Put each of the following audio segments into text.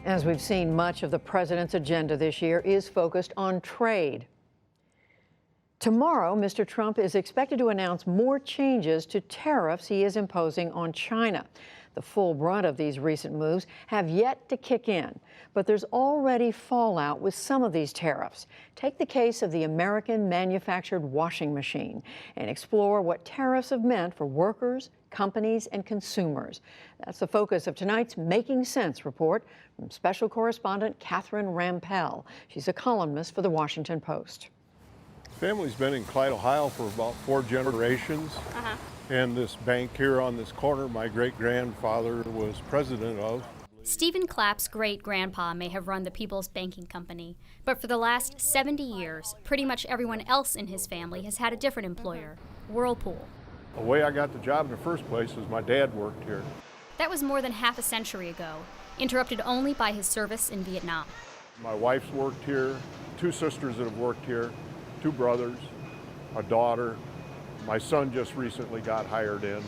As we've seen, much of the president's agenda this year is focused on trade. Tomorrow, Mr. Trump is expected to announce more changes to tariffs he is imposing on China. The full brunt of these recent moves have yet to kick in, but there's already fallout with some of these tariffs. Take the case of the American manufactured washing machine and explore what tariffs have meant for workers, companies, and consumers. That's the focus of tonight's Making Sense report from special correspondent Catherine Rampell. She's a columnist for the Washington Post. Family's been in Clyde, Ohio for about 4 generations. And this bank here on this corner, my great-grandfather was president of. Stephen Clapp's great-grandpa may have run the People's Banking Company, but for the last 70 years, pretty much everyone else in his family has had a different employer, Whirlpool. The way I got the job in the first place is my dad worked here. That was more than half a century ago, interrupted only by his service in Vietnam. My wife's worked here, 2 sisters that have worked here, 2 brothers, a daughter. My son just recently got hired in.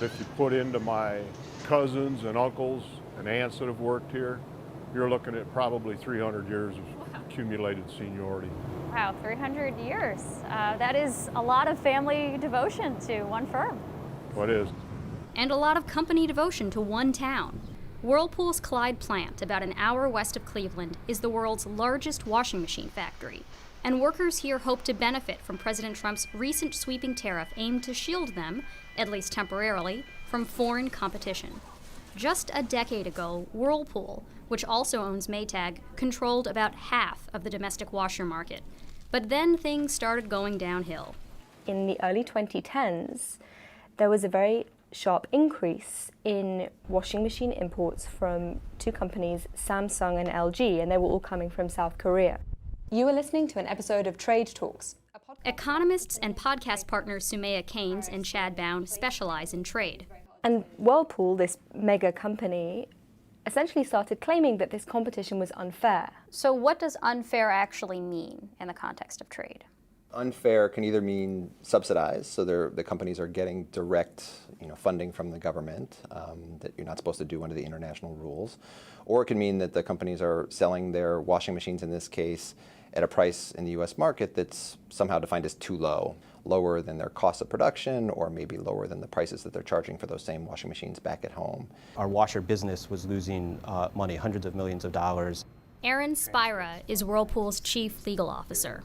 If you put into my cousins and uncles and aunts that have worked here, you're looking at probably 300 years of accumulated seniority. Wow, 300 years. That is a lot of family devotion to one firm. What is? And a lot of company devotion to one town. Whirlpool's Clyde plant, about an hour west of Cleveland, is the world's largest washing machine factory. And workers here hope to benefit from President Trump's recent sweeping tariff aimed to shield them, at least temporarily, from foreign competition. Just a decade ago, Whirlpool, which also owns Maytag, controlled about half of the domestic washer market. But then things started going downhill. In the early 2010s, there was a very sharp increase in washing machine imports from 2 companies, Samsung and LG, and they were all coming from South Korea. You are listening to an episode of Trade Talks. Economists and podcast partners Sumaya Keynes and Chad Bown specialize in trade. And Whirlpool, this mega company, essentially started claiming that this competition was unfair. So what does unfair actually mean in the context of trade? Unfair can either mean subsidized, so the companies are getting direct funding from the government that you're not supposed to do under the international rules, or it can mean that the companies are selling their washing machines, in this case, at a price in the U.S. market that's somehow defined as too low, lower than their cost of production, or maybe lower than the prices that they're charging for those same washing machines back at home. Our washer business was losing money, hundreds of millions of dollars. Aaron Spira is Whirlpool's chief legal officer.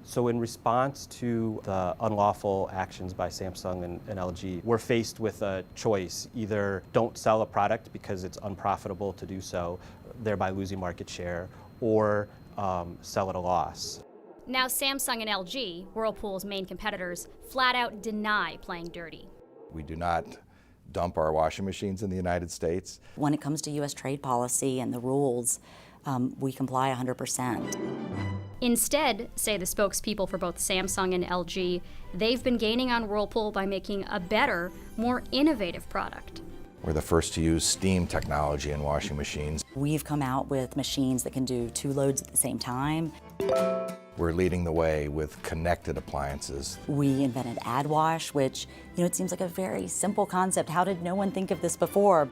So in response to the unlawful actions by Samsung and LG, we're faced with a choice. Either don't sell a product because it's unprofitable to do so, thereby losing market share, or sell at a loss. Now Samsung and LG, Whirlpool's main competitors, flat out deny playing dirty. We do not dump our washing machines in the United States. When it comes to U.S. trade policy and the rules, we comply 100%. Instead, say the spokespeople for both Samsung and LG, they've been gaining on Whirlpool by making a better, more innovative product. We're the first to use steam technology in washing machines. We've come out with machines that can do 2 loads at the same time. We're leading the way with connected appliances. We invented AdWash, which, it seems like a very simple concept. How did no one think of this before?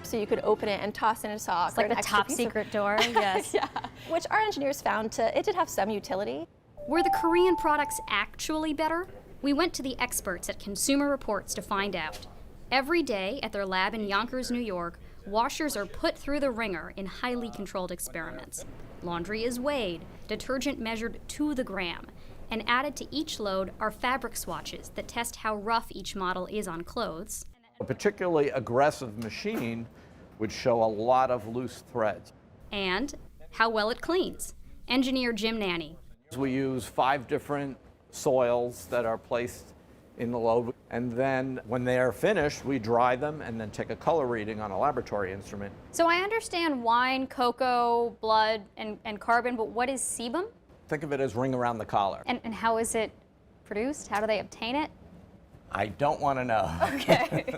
So you could open it and toss in a sock. It's like the top secret door, yes. Yeah, which our engineers found it did have some utility. Were the Korean products actually better? We went to the experts at Consumer Reports to find out. Every day at their lab in Yonkers, New York, washers are put through the ringer in highly controlled experiments. Laundry is weighed, detergent measured to the gram, and added to each load are fabric swatches that test how rough each model is on clothes. A particularly aggressive machine would show a lot of loose threads. And how well it cleans. Engineer Jim Nanny. We use 5 different soils that are placed in the load, and then when they are finished, we dry them and then take a color reading on a laboratory instrument. So I understand wine, cocoa, blood, and carbon, but what is sebum? Think of it as ring around the collar. And how is it produced? How do they obtain it? I don't want to know. Okay.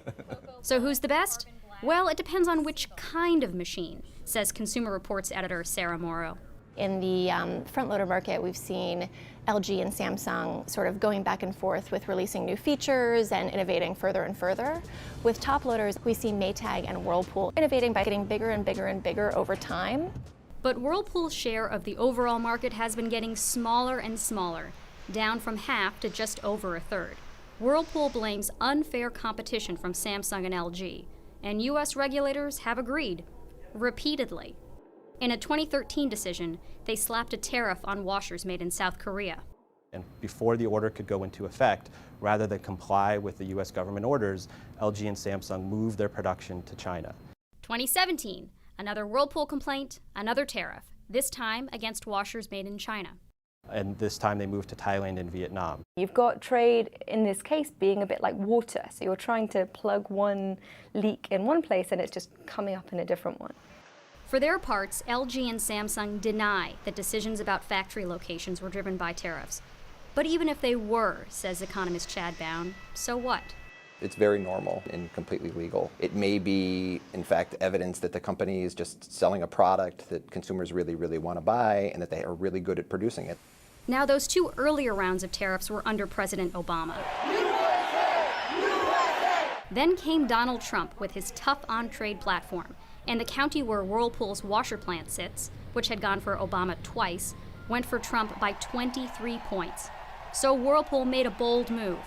So who's the best? Well, it depends on which kind of machine, says Consumer Reports editor Sarah Morrow. In the front loader market, we've seen LG and Samsung sort of going back and forth with releasing new features and innovating further and further. With top loaders, we see Maytag and Whirlpool innovating by getting bigger and bigger and bigger over time. But Whirlpool's share of the overall market has been getting smaller and smaller, down from half to just over a third. Whirlpool blames unfair competition from Samsung and LG, and U.S. regulators have agreed, repeatedly. In a 2013 decision, they slapped a tariff on washers made in South Korea. And before the order could go into effect, rather than comply with the U.S. government orders, LG and Samsung moved their production to China. 2017, another Whirlpool complaint, another tariff, this time against washers made in China. And this time they moved to Thailand and Vietnam. You've got trade, in this case, being a bit like water. So you're trying to plug one leak in one place and it's just coming up in a different one. For their parts, LG and Samsung deny that decisions about factory locations were driven by tariffs. But even if they were, says economist Chad Bown, so what? It's very normal and completely legal. It may be, in fact, evidence that the company is just selling a product that consumers really, really want to buy and that they are really good at producing it. Now, those two earlier rounds of tariffs were under President Obama. Then came Donald Trump with his tough-on-trade platform, and the county where Whirlpool's washer plant sits, which had gone for Obama twice, went for Trump by 23 points. So Whirlpool made a bold move.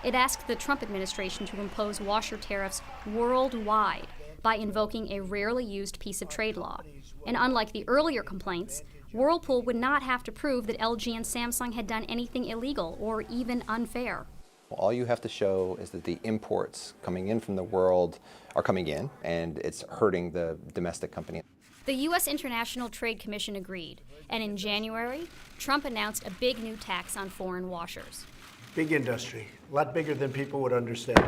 It asked the Trump administration to impose washer tariffs worldwide by invoking a rarely used piece of trade law. And unlike the earlier complaints, Whirlpool would not have to prove that LG and Samsung had done anything illegal or even unfair. All you have to show is that the imports coming in from the world are coming in, and it's hurting the domestic company. The U.S. International Trade Commission agreed, and in January, Trump announced a big new tax on foreign washers. Big industry, a lot bigger than people would understand.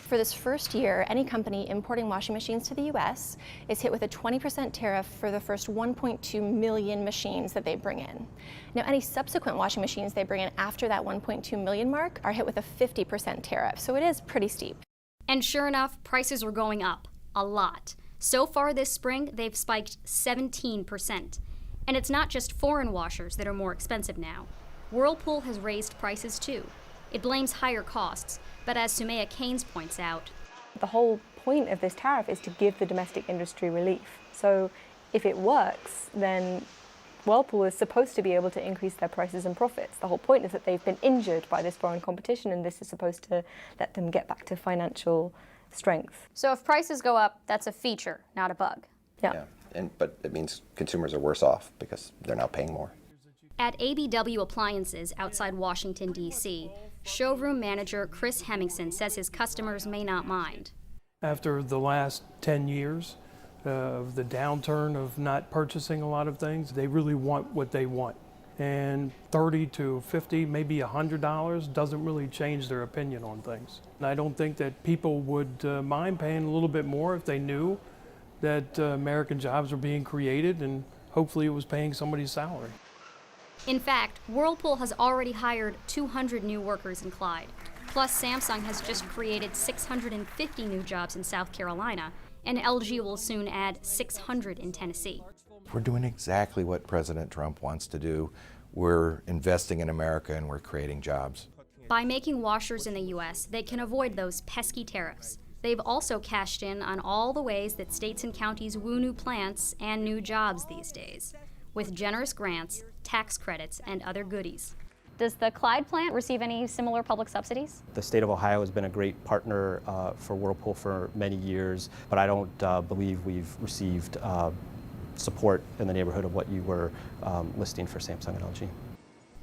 For this first year, any company importing washing machines to the U.S. is hit with a 20% tariff for the first 1.2 million machines that they bring in. Now, any subsequent washing machines they bring in after that 1.2 million mark are hit with a 50% tariff, so it is pretty steep. And sure enough, prices are going up, a lot. So far this spring, they've spiked 17%. And it's not just foreign washers that are more expensive now. Whirlpool has raised prices too. It blames higher costs, but as Sumaya Keynes points out, the whole point of this tariff is to give the domestic industry relief. So if it works, then Whirlpool is supposed to be able to increase their prices and profits. The whole point is that they've been injured by this foreign competition, and this is supposed to let them get back to financial strength. So if prices go up, that's a feature, not a bug. Yeah. But it means consumers are worse off because they're now paying more. At ABW Appliances outside Washington, D.C., showroom manager Chris Hemmingson says his customers may not mind. After the last 10 years of the downturn of not purchasing a lot of things, they really want what they want. And $30 to $50, maybe $100 doesn't really change their opinion on things. And I don't think that people would mind paying a little bit more if they knew that American jobs were being created and hopefully it was paying somebody's salary. In fact, Whirlpool has already hired 200 new workers in Clyde. Plus, Samsung has just created 650 new jobs in South Carolina, and LG will soon add 600 in Tennessee. We're doing exactly what President Trump wants to do. We're investing in America and we're creating jobs. By making washers in the U.S., they can avoid those pesky tariffs. They've also cashed in on all the ways that states and counties woo new plants and new jobs these days, with generous grants, tax credits, and other goodies. Does the Clyde plant receive any similar public subsidies? The state of Ohio has been a great partner for Whirlpool for many years, but I don't believe we've received support in the neighborhood of what you were listing for Samsung and LG.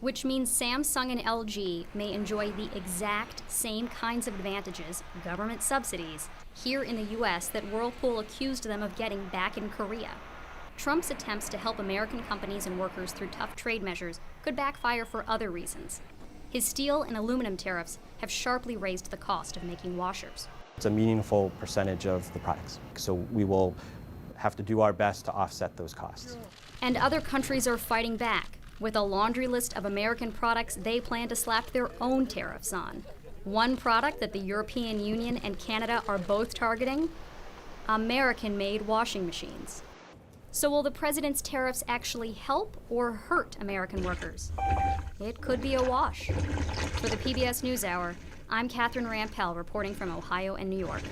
Which means Samsung and LG may enjoy the exact same kinds of advantages, government subsidies, here in the U.S. that Whirlpool accused them of getting back in Korea. Trump's attempts to help American companies and workers through tough trade measures could backfire for other reasons. His steel and aluminum tariffs have sharply raised the cost of making washers. It's a meaningful percentage of the products, so we will have to do our best to offset those costs. And other countries are fighting back with a laundry list of American products they plan to slap their own tariffs on. One product that the European Union and Canada are both targeting: American-made washing machines. So will the president's tariffs actually help or hurt American workers? It could be a wash. For the PBS NewsHour, I'm Catherine Rampell reporting from Ohio and New York.